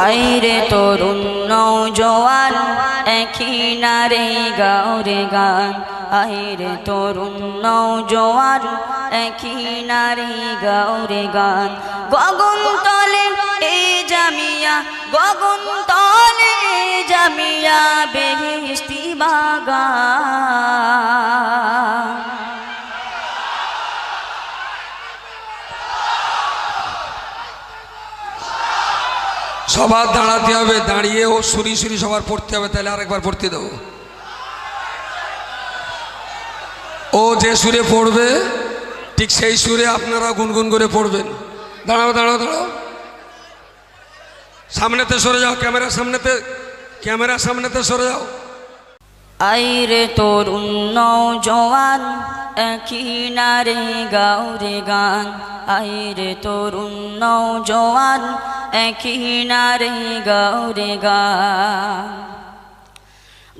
আইরে তরুণ নওজোয়ান একই নারে গাও রে গান আইরে তরুণ নওজোয়ান একই নারে গাও রে গান গগন তলে এই জামিয়া গগন তলে জামিয়া বেহেশতি বাগান সবার দাঁড়াতে হবে, দাঁড়িয়ে ও সুরি সুরি সবার পড়তে হবে, তাহলে আরেকবার পড়তে দেবো। ও যে সুরে পড়বে ঠিক সেই সুরে আপনারা গুনগুন করে পড়বেন। দাঁড়াও দাঁড়াও দাঁড়াও, সামনেতে সরে যাও, ক্যামেরা সামনেতে সরে যাও। আইরে তরুণ নওজোয়ান একই নারে গাও রে গান আইরে তরুণ নওজোয়ান একই নারে গাও রে গান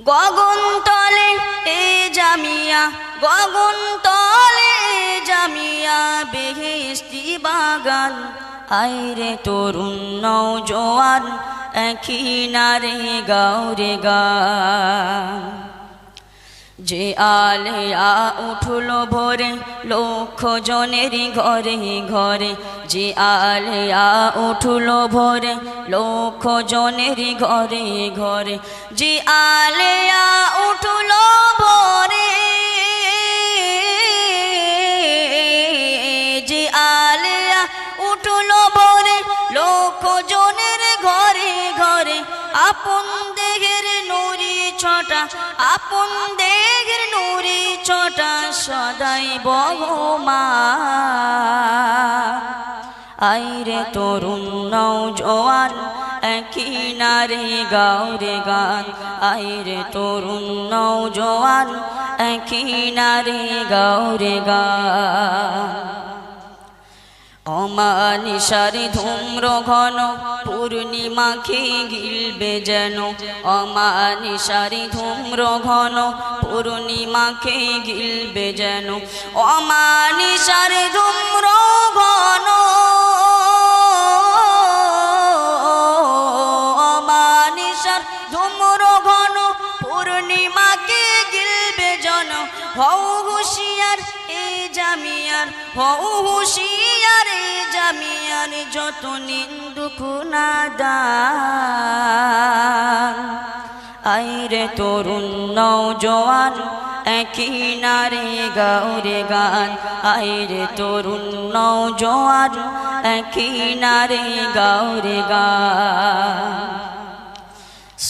গগন তলে এ জামিয়া গগন তলে জামিয়া বেহেশতি বাগান আইরে তরুণ নওজোয়ান একই নারে গাও রে গান যে আলেয়া উঠলো ভোরে লক্ষ জনের ঘরে ঘরে যে আলেয়া উঠলো ভোরে লক্ষ জনের ঘরে ঘরে যে আলেয়া উঠলো ভোরে যে আলেয়া উঠলো ভোরে লক্ষ জনের ঘরে ঘরে আপন দেহের নুরি ছটা আপন দেহের নুরি ছটা সদাই বহমা আইরে তরুণ নওজোয়ান একই নারে গাও রে গান আইরে তরুণ নওজোয়ান একই নারে গাও রে গান অমানিসারে ধূম্র ঘন পূর্ণিমাকে গিলবে যেন অমানিসারে ধূম্র ঘন পূর্ণিমাকে গিলবে যেন অমানিসারে ধূম্র ঘন অমানিসার ধূম্র ঘন পূর্ণিমাকে গিলবে যেন হও হুঁশিয়ার এই জামিয়ার হও হুঁশিয়ার এই জামিয়ার যত নিন্দুক নাদান আইরে তরুণ নওজোয়ান একই নারে গাও রে গান আইরে তরুণ নওজোয়ান একই নারে গাও রে গান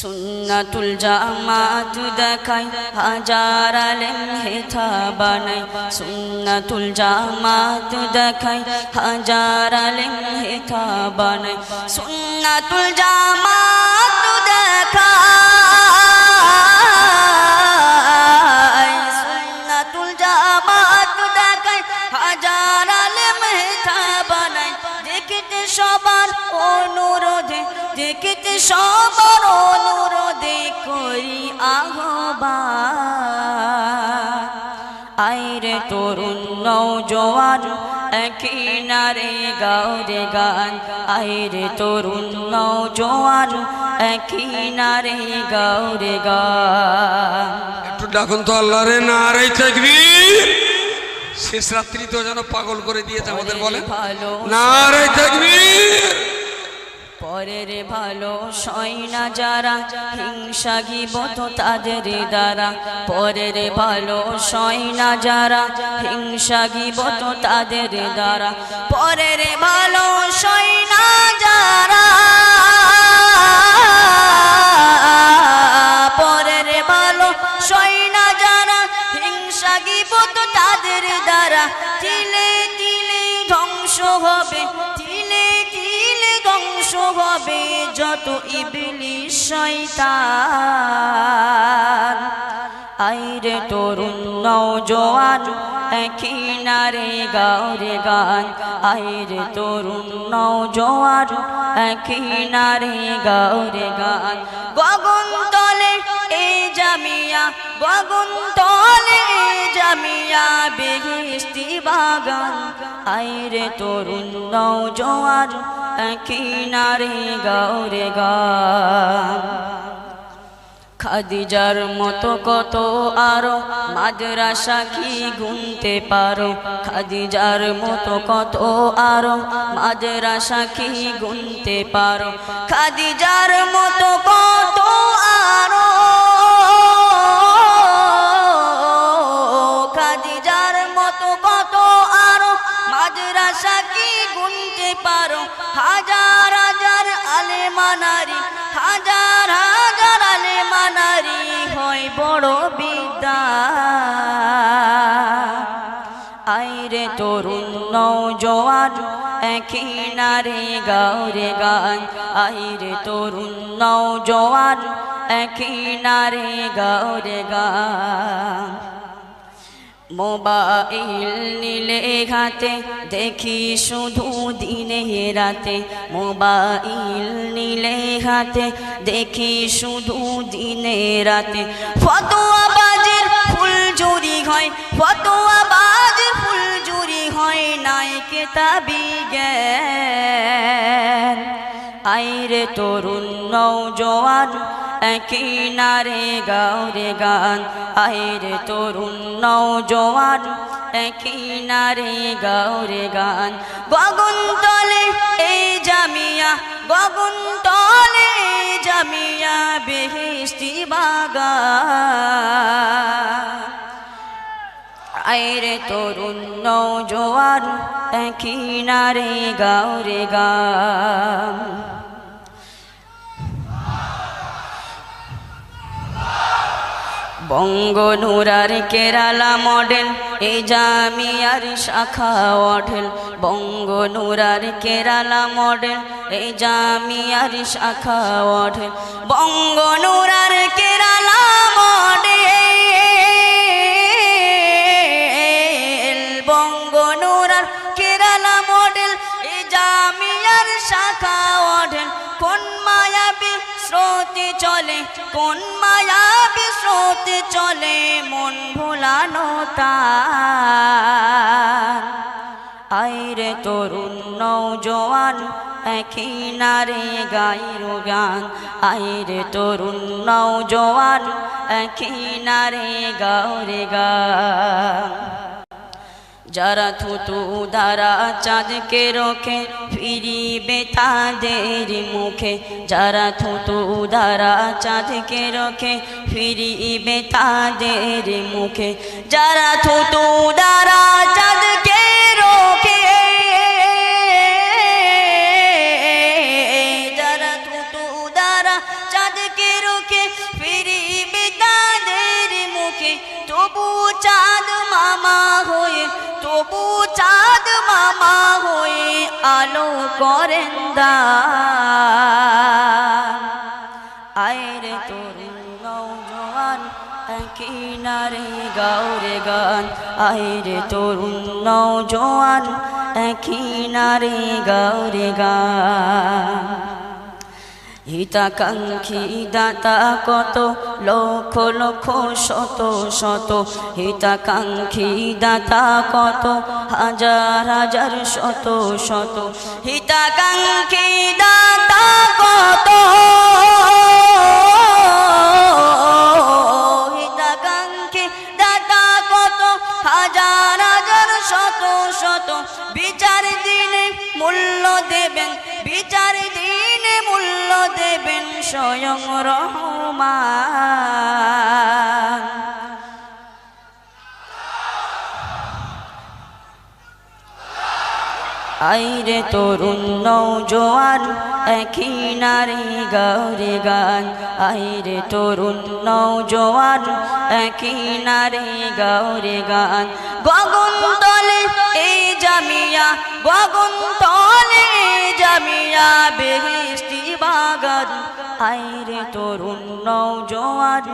সুন্নাতুল জামাত দেখাই হাজার আলেম হেথা বানাই সুন্নাতুল জামাত দেখাই হাজার আলেম হেথা বানাই সুন্নাতুল জামাত দেখাই সুন্নাতুল জামাত দেখাই হাজার আলেম হেথা বানাই দেখিতে সবার অনুরোধে দেখিতে সবার অনুরোধে করি আহ্বান আইরে তরুণ নওজোয়ান একই নারে গাও রে গান আইরে তরুণ নওজোয়ান একই নারে গাও রে গান একটু ডাকুন তো আল্লাহ রে নারে তাকবীর। শেষ রাত্রি তো যেন পাগল করে দিয়েছে আমাদের, বলে নারে তাকবীর। পরের ভালো সয় না যারা হিংসা গিবত তাদের দ্বারা পরের ভালো সয় না যারা হিংসা গিবত তাদের দ্বারা পরের ভালো সয় না যারা পরের ভালো সয় না যারা হিংসা গিবত তাদের দ্বারা তিলে তিলে ধ্বংস হবে তিলে তিলে ধ্বংস হবে যত ইবলিস শয়তান আইরে তরুণ নওজোয়ান একই নারে গাও রে গান আইরে তরুণ নওজোয়ান একই নারে গাও রে গান গগন তলে এই জামিয়া গগন তলে জামিয়া বেহেশতি বাগান আইরে তরুণ নওজোয়ান কিনারে গাওরে গান খাদিজার মতো কত আরো মাদ্রাসা কি গুনতে পারো খাদিজার মতো কত আরো মাদ্রাসা কি গুনতে পারো খাদিজার মতো কত আরো খাদিজার মতো কত আরো মাদ্রাসা কি গুনতে পারো হাজার হাজার আলেমা নারী হাজার হাজার আলেমা নারী হয় বড় বিদ্যা আইরে তরুণ নওজোয়ান কিনারে গাওরে গান আইরে তরুণ নওজোয়ান কিনারে গাওরে গান মোবাইল নিলে হাতে দেখি শুধু দিনে রাতে মোবাইল নিলে হাতে দেখি শুধু দিনে রাতে ফতোয়াবাজের ফুলঝুরি হয় ফতোয়াবাজের ফুলঝুরি হয় নাই কেতাবি জ্ঞান আইরে তরুণ নওজোয়ান কিনারে গাওরে গান আইরে তরুণ নওজোয়ান কিনারে গাওরে গান গগন তলে এই জামিয়া গগন তলে জামিয়া বেহেশতি বাগান আইরে তরুণ নওজোয়ান কিনারে গাওরে গান বঙ্গনুরার কেরালা মডেল এই জামিয়ার শাখা ওঠেল বঙ্গনুরার কেরালা মডেল এই জামিয়ার শাখা ওঠেল বঙ্গনুরার কেরালা মডেল বঙ্গনুরার কেরালা মডেল এই জামিয়ার শাখা ওঠেল কোন মায়াবী স্রোতে চলে কোন মায়াবী স্রোতে চলে মন ভোলানো তার আইরে তরুণ নওজোয়ান কিনারে গাইরো গান আইরে তরুণ নওজোয়ান কিনারে গাওরে গান যারা থুতু দ্বারা চাঁদকে রোখে ফিরিবে তাদের মুখে যারা থুতু দ্বারা চাঁদকে রোখে ফিরিবে তাদের মুখে যারা থুতু দ্বারা চাঁদকে রোখে যারা থুতু দ্বারা চাঁদকে রোখে ফিরিবে তাদের মুখে তবু চাঁদ মামা হয়ে তবু চাঁদ মামা হয়ে আলো করেন দান আইরে তরুণ নওজোয়ান কিনারে গাওরে গান আইরে তরুণ নওজোয়ান কিনারে গাওরে গান হিতাকাঙ্ক্ষী দাতা কত লক্ষ লক্ষ শত শত হিতাকাঙ্ক্ষী দাতা কত হাজার হাজার শত শত হিতাকাঙ্ক্ষী দাতা কত হিতাকাঙ্ক্ষী দাতা কত হাজার হাজার শত শত বিচার দিনে মূল্য দেবেন বিচার দিনে মূল্য দেবেন স্বয়ং রহমান আইরে তরুণ নওজোয়ান কিনারে গাওরে গান আইরে তরুণ নওজোয়ান কিনারে গাওরে গান গগন তলে এই জামিয়া গগন তলে জামিয়া বেহেশতি বাগান আইরে তরুণ নওজোয়ান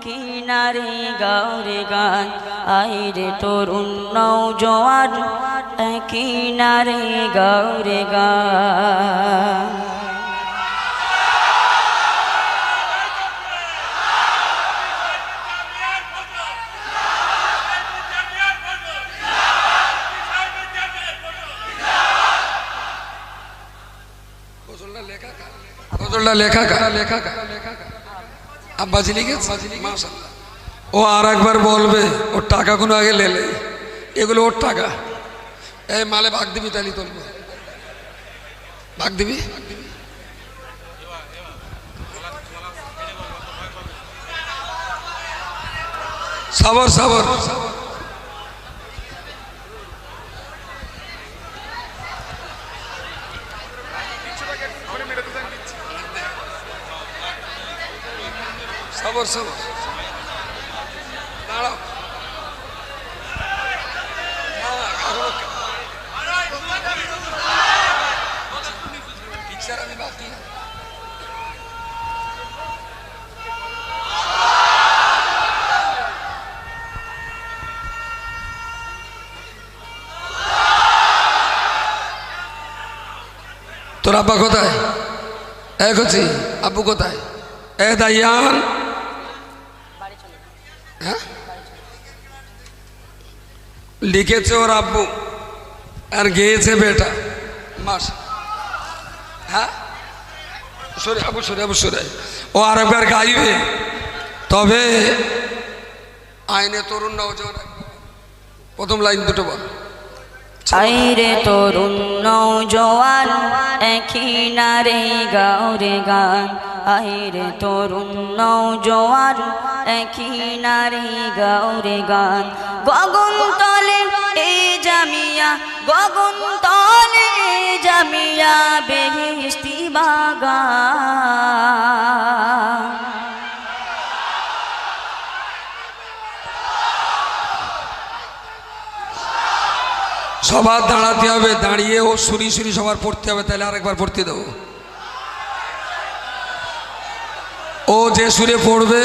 কিনারে গাওরে গান আইরে তরুণ নওজোয়ান কিনারে গাওরে গান পত্রটা লেখা আব্বাজি লিখেছে মাশাআল্লাহ। ও আর একবার বলবে ওর টাকাগুলো আগে লেলে, এগুলো ওর টাকা। এই মালে ভাগ দিবি, তালি তুলবো, ভাগ দিবি। সবর সবর সবর সবর দাঁড়াও। পিকচার আমি বাকি তোর আব্বা কোথায়? এক হচ্ছি আব্বু কোথায়? এ দাইয়ান, হ্যাঁ লিখেছে ওর আব্বু আর গেয়েছে বেটা মাস। হ্যাঁ সরে আবু সরে আবু সরে, ও আর একবার গাইবে। তবে আইনে তরুণ নওজোয়ান, প্রথম লাইন দুটো বল। আইরে তরুণ নওজোয়ান একই নারে গাও রে গান, আইরে তরুণ নওজোয়ান একই নারে গাও রে গান। গগন তলে এ জামিয়া, গগন তলে এ জামিয়া বেহেশতি বাগান। সবার দাঁড়াতে হবে, দাঁড়িয়ে ও সুরি সুরি সবার পড়তে হবে, তাহলে আরেকবার পড়তে দেবো। ও যে সুরে পড়বে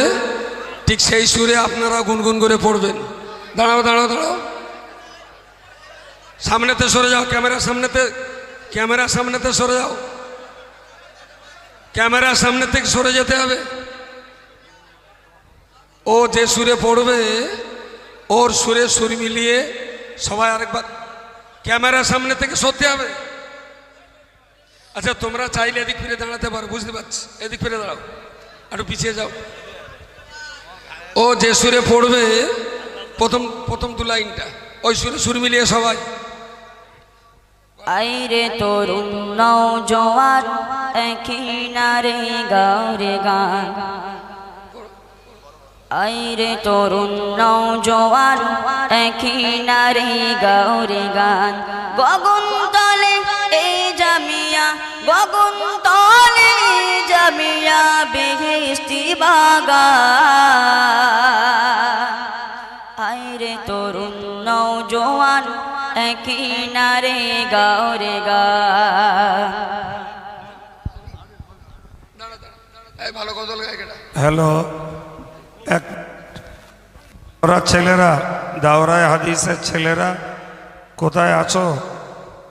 ঠিক সেই সুরে আপনারা গুনগুন করে পড়বেন। দাঁড়াও দাঁড়াও দাঁড়াও, সামনেতে সরে যাও, ক্যামেরার সামনেতে, ক্যামেরার সামনেতে সরে যাও, ক্যামেরার সামনে থেকে সরে যেতে হবে। ও যে সুরে পড়বে ওর সুরে সুর মিলিয়ে সবাই আরেকবার ক্যামেরার সামনে থেকে সরতে হবে। আচ্ছা তোমরা চাইলে এদিক ফিরে দাঁড়াতে পারো, বুঝতে পারছি, এদিক ফিরে দাঁড়াও, একটু পিছিয়ে যাও। ও যে সুরে পড়বে প্রথম প্রথম দু লাইনটা ওই সুরে সুর মিলিয়ে সবাই। আইরে তরুণ নওজোয়ান একই নারে গাও রে গান, আইরে তরুণ নওজোয়ান একই নারে গাও রে গান। গগন তলে এ জামিয়া, গগন তলে এ জামিয়া বেহেশতি বাগান। আইরে তরুণ নওজোয়ান একই নারে গাও রে গান। ভালো কথা লাগে। হ্যালো, এক ওরা ছেলেরা, দাওরায় হাদিসের ছেলেরা কোথায় আছো?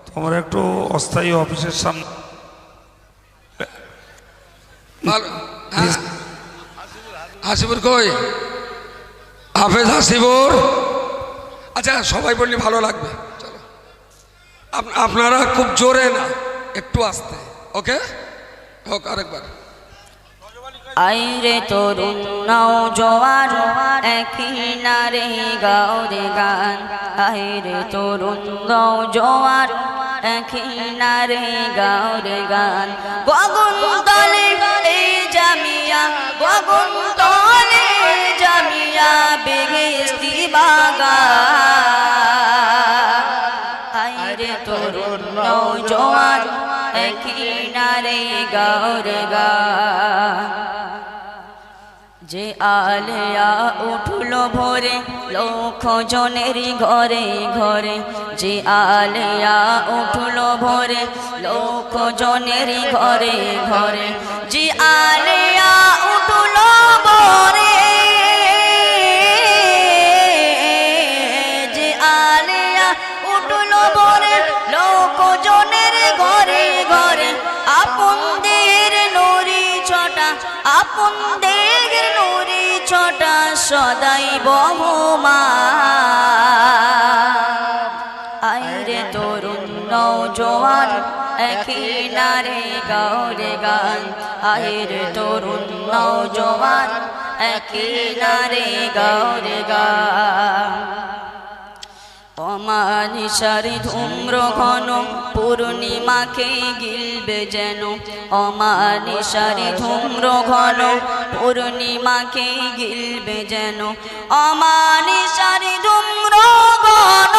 তোমরা একটু অস্থায়ী অফিসের সামনে। হাসিবুর কই? হাফেজ হাসিবুর। আচ্ছা সবাই বললে ভালো লাগবে, চলো। আপনারা খুব জোরে না, একটু আস্তে, ওকে? হোক আরেকবার। আইরে তরুণ নওজোয়ান একই নারে গাও রে গান, আইরে তরুণ নওজোয়ান একই নারে গাও রে গান। গগন তলে এ জামিয়া, গগন তলে এ জামিয়া বেহেশতি বাগান। আইরে তরুণ নওজোয়ান একই নারে গাও রে গান। যে আলেয়া উঠল ভোরে লক্ষ জনের ঘরে ঘরে, যে আলেয়া উঠল ভোরে লক্ষ জনের ঘরে ঘরে, যে আলেয়া উঠল ভোরে, যে আলেয়া উঠল ভোরে লক্ষ জনের ঘরে ঘরে। আপন দেহের নরি ছটা, আপন দেহের নরি ছটা সদাই বহমান। আইরে তরুণ নওজোয়ান একই নারে গাওরে গান আহের তরুণ নওজোয়ান একই নারে গাওরে গান অমানিসার ধূম্র ঘন পূর্ণিমাকে গিলবে যেন অমানিসার ধূম্র ঘন পূর্ণিমাকে গিলবে যেন অমানিসার ধূম্র ঘন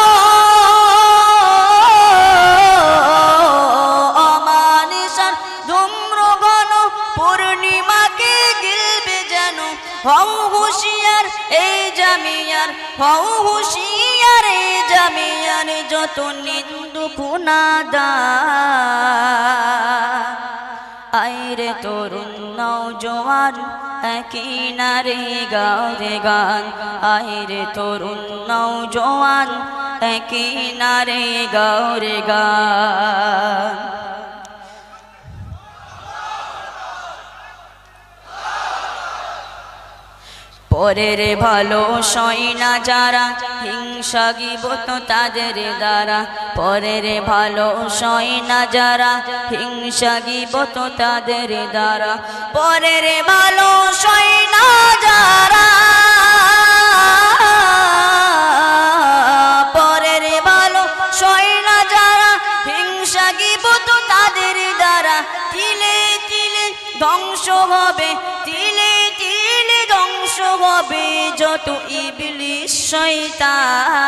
অমানিসার ধূম্র ঘন পূর্ণিমাকে গিলবে যেন হও হুঁশিয়ার এই জামিয়ার হও হুঁশিয়ার এই জামিয়ার যত নিন্দু কুনাদা আইরে তরুণ নওজোয়ান একই নারে গাওরে গান আইরে তরুণ নওজোয়ান একই নারে গাওরে গান পরের ভালো সয় না যারা হিংসা গিবত তাদের দ্বারা পরের ভালো সয় না যারা হিংসা গিবত তাদের দ্বারা পরের ভালো সয় না যারা পরের ভালো সয় না যারা হিংসা গিবত তাদের দ্বারা তিলে তিলে ধ্বংস হবে তিলে তিলে ধ্বংস হবে যত ইবলিস শয়তান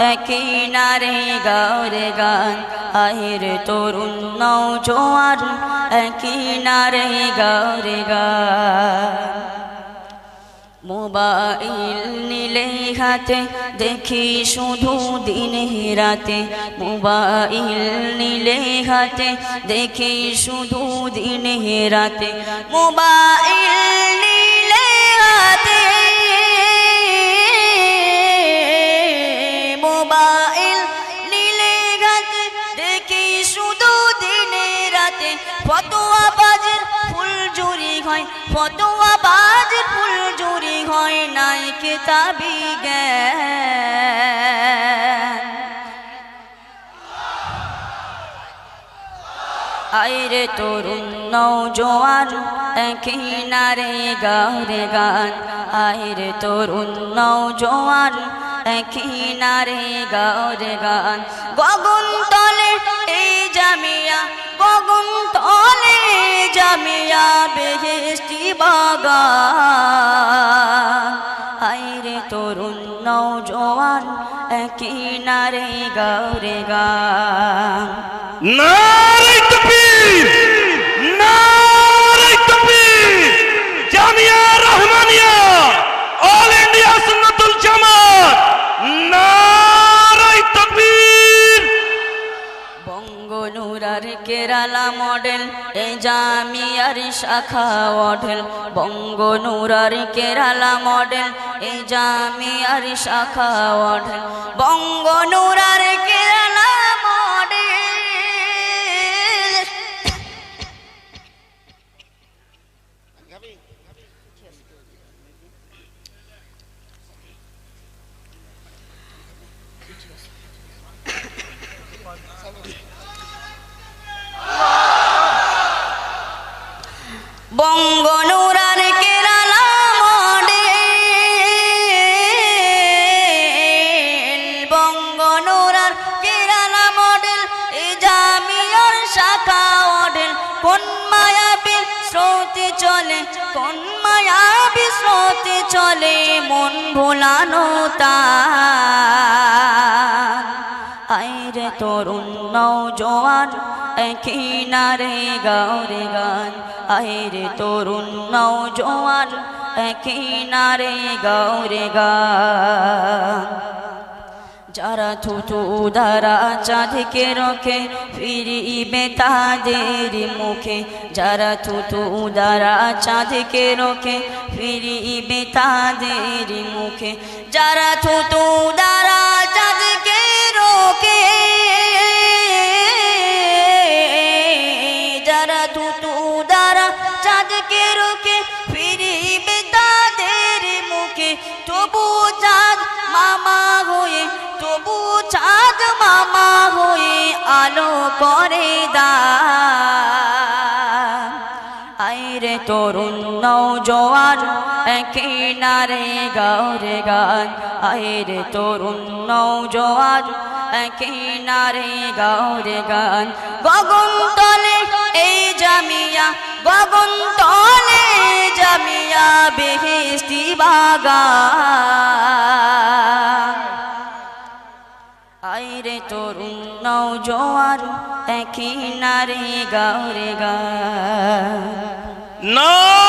একই নারে গাওরে গান আহের তরুণ নওজোয়ান একই নারে গাওরে গান মোবাইল নিলে হাতে দেখি শুধু দিনে রাতে মোবাইল নিলে হাতে দেখি শুধু দিনে রাতে মোবাইল নিলে হাতে মোবাইল নিলে হাতে দেখি শুধু দিনে রাতে ফতোয়া বাজের ফুলঝুরি হয় ফতোয়া বাজের ফুলঝুরি হয় নাই কিতাবি জ্ঞান আইরে তরুণ নওজোয়ান একই নারে গাওরে গান আইরে তরুণ নওজোয়ান একই নারে গাওরে গান গগন তলে এই জামিয়া গগন তলে জামিয়া বেহেশতি বাগান আইরে তরুণ নওজোয়ান একই নারে গাওরে গান নারে তাকবীর নারে তাকবীর জামিয়া রহমানিয়া অল ইন্ডিয়া সুন্নাতুল জামাত নারে তাকবীর বঙ্গনুরার কেরালা মডেল এই জামিয়ার শাখা মডেল বঙ্গনুরার কেরালা মডেল এই জামিয়ার শাখা মডেল বঙ্গনুরার কেরালা মডেল বঙ্গনুরার কেরালা মডেল বঙ্গনুরার কেরালা মডেল এই জামিয়ার শাখা মডেল কোন মায়াবী স্রোতে চলে কোন মায়াবী স্রোতে চলে মন ভোলানো তার আইরে তরুণ নওজোয়ান একই নারে গাওরে গান আইরে তরুণ নওজোয়ান একই নারে গাওরে গান যারা থুতু দ্বারা চাঁদকে রখে ফিরিবে তাদের মুখে যারা থুতু দ্বারা চাঁদকে রখে ফিরিবে তাদের মুখে যারা থুতু দ্বারা চাঁদকে রখে যারা থুতু দ্বারা চাঁদকে রখে ফিরিবে করে দান আইরে তরুণ নওজোয়ান কিনারে গাওরে গান আইরে তরুণ নওজোয়ান কিনারে গাওরে গান গগন তলে এই জামিয়া গগন তলে জামিয়া বেহেশতি বাগান আইরে তরুণ নওজোয়ান কিনারে গাওরে গান না